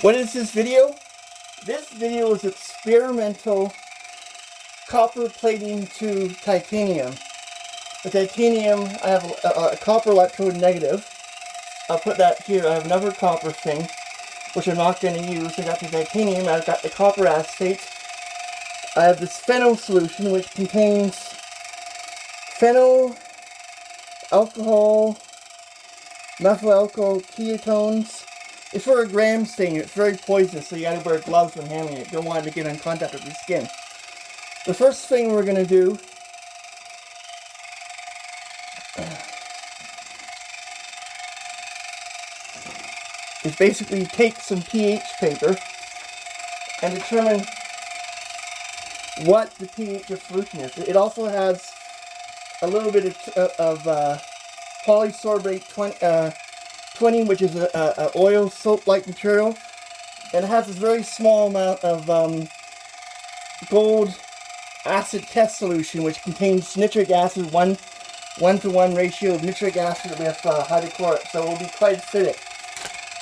What is this video? This video is experimental copper plating to titanium. The titanium, I have a copper electrode negative. I'll put that here. I have another copper thing, which I'm not going to use. I got the titanium, I've got the copper acetate. I have this phenol solution, which contains phenol, alcohol, methyl alcohol ketones. It's for a gram stain. It's very poisonous, so you gotta wear gloves when handling it. Don't want it to get in contact with your skin. The first thing we're gonna do is basically take some pH paper and determine what the pH of solution is. It also has a little bit of polysorbate Tween, which is a oil soap-like material, and it has this very small amount of gold acid test solution, which contains nitric acid, 1:1 ratio of nitric acid with hydrochloric, so it will be quite acidic.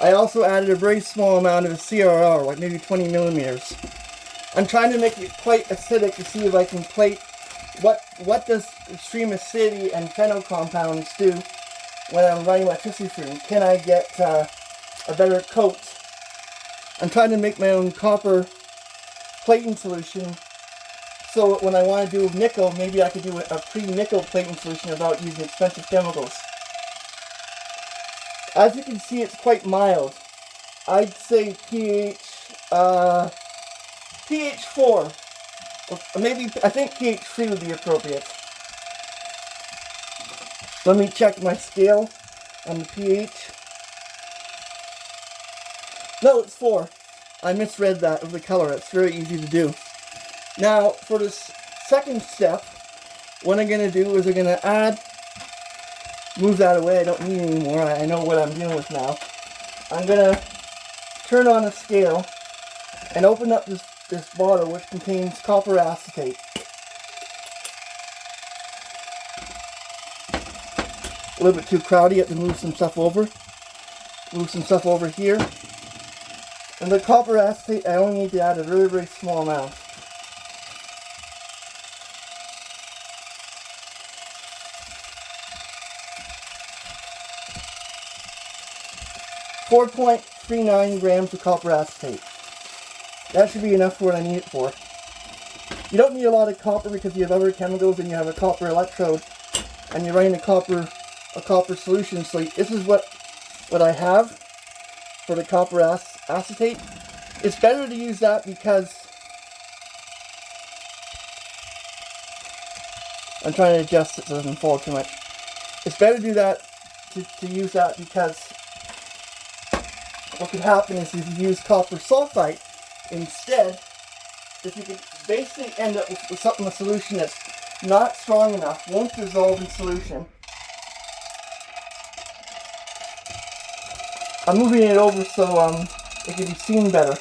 I also added a very small amount of CRR, like maybe 20 millimeters. I'm trying to make it quite acidic to see if I can plate what does extreme acidity and phenol compounds do when I'm running electricity through them. Can I get a better coat? I'm trying to make my own copper plating solution, so when I want to do nickel, maybe I could do a pre-nickel plating solution without using expensive chemicals. As you can see, it's quite mild. I'd say pH 4. Or maybe, I think pH 3 would be appropriate. Let me check my scale on the pH. No, it's 4. I misread that of the color. It's very easy to do. Now, for this second step, what I'm going to do is I'm going to move that away. I don't need it anymore. I know what I'm dealing with now. I'm going to turn on a scale and open up this bottle, which contains copper acetate. A little bit too crowded. You have to move some stuff over. Move some stuff over here. And the copper acetate, I only need to add a very, very small amount. .39 grams of copper acetate. That should be enough for what I need it for. You don't need a lot of copper because you have other chemicals and you have a copper electrode and you're running a copper solution. So this is what I have for the copper acetate. It's better to use that because I'm trying to adjust it so it doesn't fall too much. It's better to do that, to use that, because what could happen is if you use copper sulfite instead, if you could basically end up with a solution that's not strong enough, won't dissolve in solution. I'm moving it over so it can be seen better.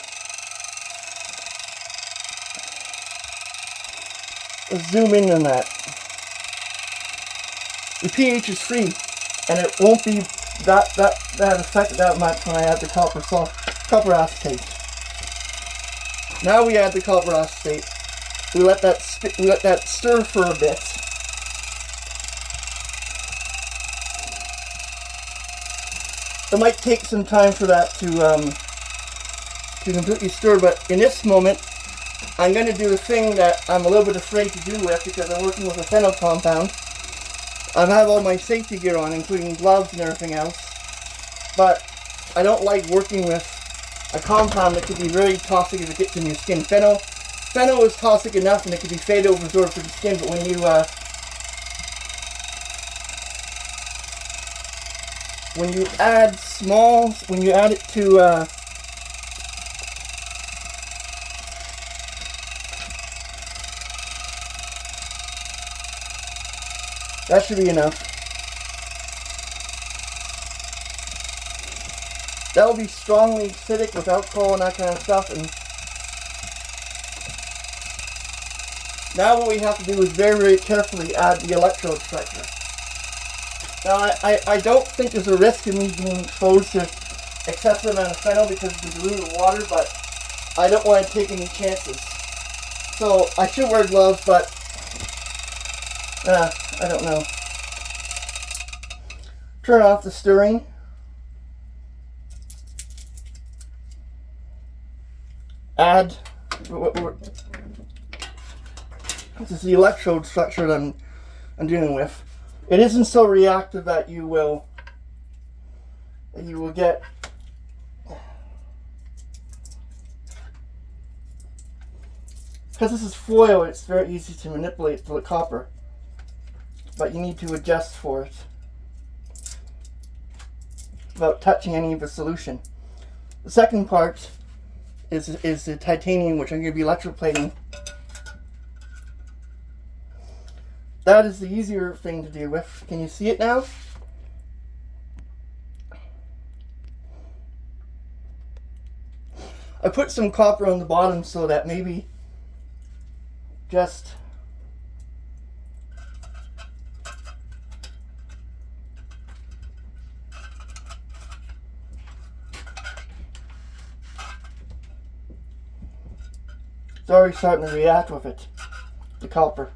Let's zoom in on that. The pH is 3, and it won't be that affected that much when I add the copper acetate. Now we add the copper acetate. We let that stir for a bit. It might take some time for that to completely stir, but in this moment, I'm going to do the thing that I'm a little bit afraid to do with because I'm working with a phenol compound. I have all my safety gear on, including gloves and everything else, but I don't like working with a compound that could be very toxic if it gets in your skin. Phenol is toxic enough and it can be fatal if absorbed through the skin, but when you add it to that should be enough. That will be strongly acidic with alcohol and that kind of stuff. And now what we have to do is very, very carefully add the electrode structure. Now I don't think there's a risk of me being exposed to excessive amount of phenol because of the diluted water, but I don't want to take any chances. So I should wear gloves, but I don't know. Turn off the stirring. Add, this is the electrode structure that I'm dealing with. It isn't so reactive that you will get because this is foil. It's very easy to manipulate the copper, but you need to adjust for it without touching any of the solution. The second part is the titanium, which I'm going to be electroplating. That is the easier thing to deal with. Can you see it now? I put some copper on the bottom so that maybe just it's already starting to react with it, the copper.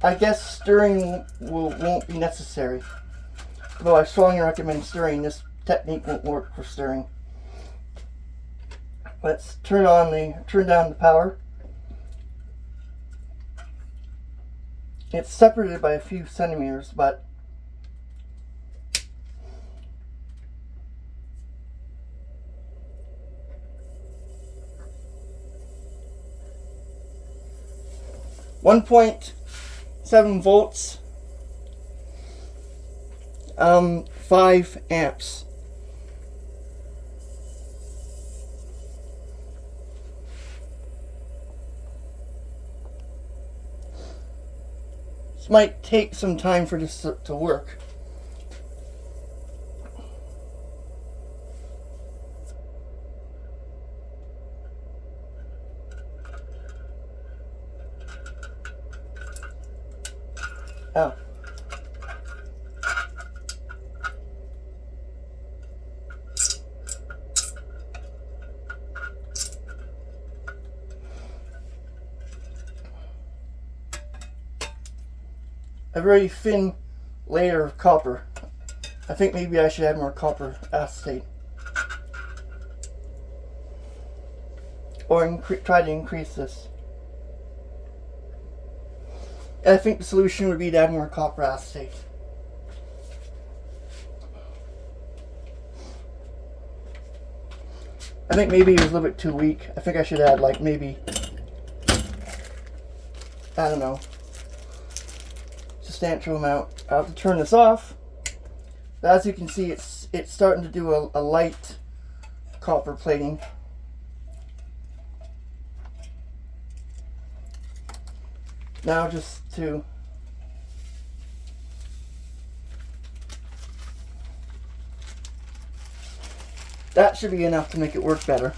I guess stirring won't be necessary. Though I strongly recommend stirring. This technique won't work for stirring. Let's turn down the power. It's separated by a few centimeters, but .7 volts, 5 amps. This might take some time for this to work. Oh. A very thin layer of copper. I think maybe I should add more copper acetate. Or try to increase this. I think the solution would be to add more copper acetate. I think maybe it was a little bit too weak. I think I should add like maybe, I don't know, substantial amount. I'll have to turn this off. But as you can see, it's starting to do a light copper plating. Now just to that should be enough to make it work better.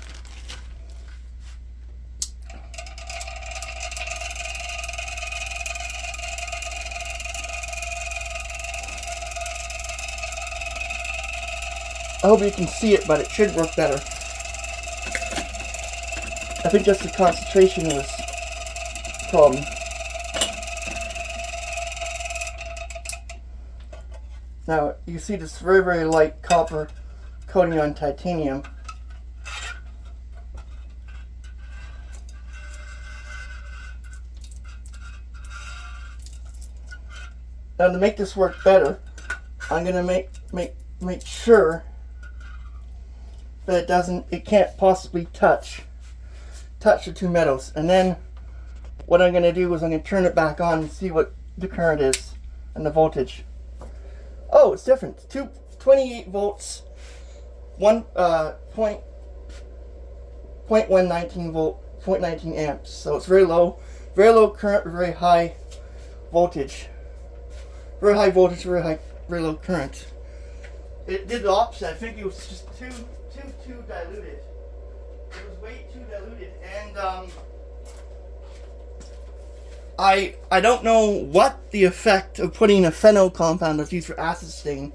I hope you can see it, but it should work better. I think just the concentration was the problem. Now, you see this very, very light copper coating on titanium. Now, to make this work better, I'm going to make sure that it can't possibly touch the two metals. And then what I'm going to do is I'm going to turn it back on and see what the current is and the voltage. Oh, it's different. 28 volts, 0.119 volt, 0.19 amps. So it's very low current, very high voltage. Very high voltage, very low current. It did the opposite. I think it was just too diluted. It was way too diluted, and I don't know what the effect of putting a phenol compound that's used for acid stain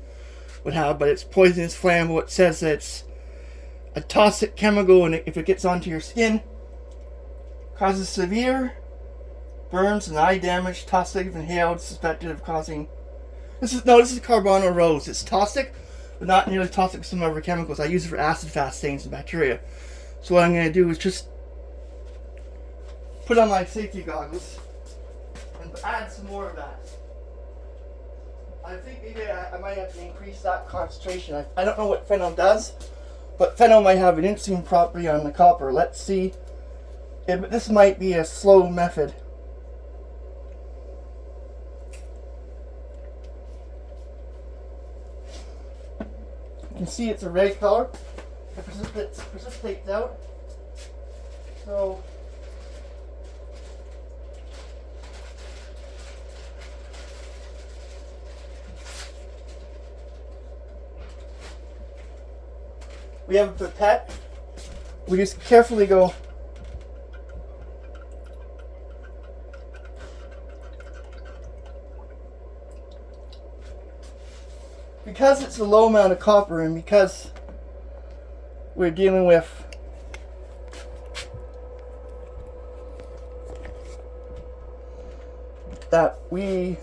would have, but it's poisonous, flammable. It says that it's a toxic chemical, and if it gets onto your skin, causes severe burns and eye damage. Toxic if inhaled, suspected of causing. This is carbonol rose. It's toxic, but not nearly toxic as some other chemicals. I use it for acid fast stains and bacteria. So what I'm going to do is just put on my safety goggles and add some more of that. I think maybe I might have to increase that concentration. I don't know what phenol does, but phenol might have an interesting property on the copper. Let's see. This might be a slow method. You can see it's a red color. It precipitates out. So we have a pipette. We just carefully go because it's a low amount of copper, and because we're dealing with that, we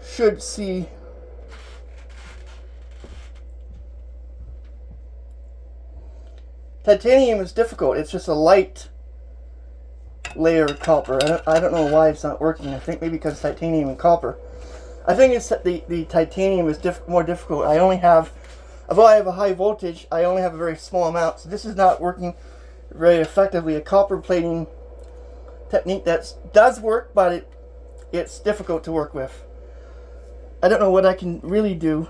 should see titanium is difficult. It's just a light layer of copper. I don't know why it's not working. I think maybe because titanium and copper. I think it's that the titanium is more difficult. Although I have a high voltage, I only have a very small amount. So this is not working very effectively. A copper plating technique that does work, but it's difficult to work with. I don't know what I can really do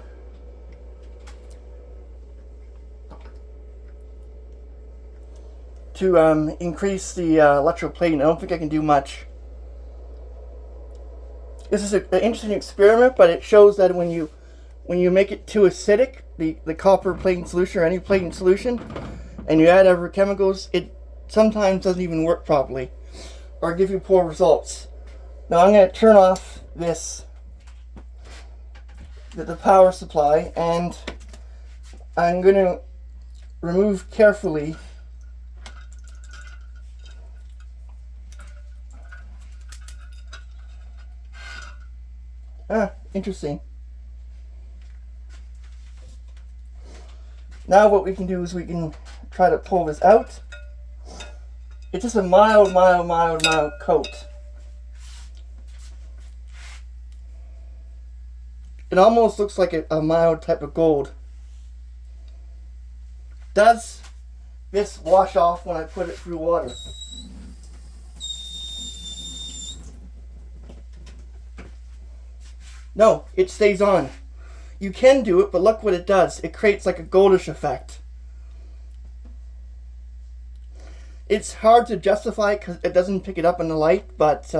to increase the electroplating. I don't think I can do much. This is an interesting experiment, but it shows that when you make it too acidic, the copper plating solution or any plating solution, and you add other chemicals, it sometimes doesn't even work properly or give you poor results. Now I'm going to turn off the power supply, and I'm going to remove carefully interesting. Now what we can do is we can try to pull this out. It's just a mild coat. It almost looks like a mild type of gold. Does this wash off when I put it through water? No, it stays on. You can do it, but look what it does. It creates like a goldish effect. It's hard to justify because it doesn't pick it up in the light, but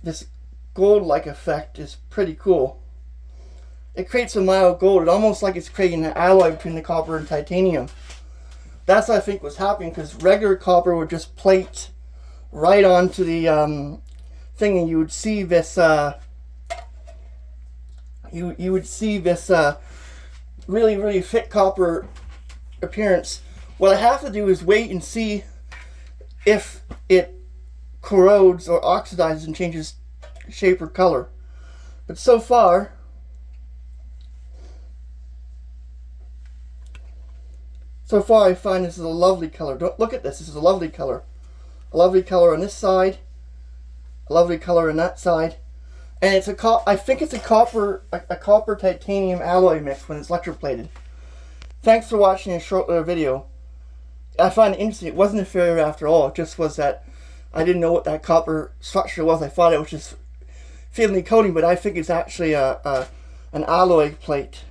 this gold-like effect is pretty cool. It creates a mild gold. It's almost like it's creating an alloy between the copper and titanium. That's what I think was happening, because regular copper would just plate right onto the thing, and you would see this you would see this really thick copper appearance. What I have to do is wait and see if it corrodes or oxidizes and changes shape or color. But so far, I find this is a lovely color. Don't look at this. This is a lovely color. A lovely color on this side. A lovely color on that side. And it's I think it's a copper titanium alloy mix when it's electroplated. Thanks for watching a short little video. I find it interesting. It wasn't a failure after all. It just was that I didn't know what that copper structure was. I thought it was just thinly coating, but I think it's actually an alloy plate.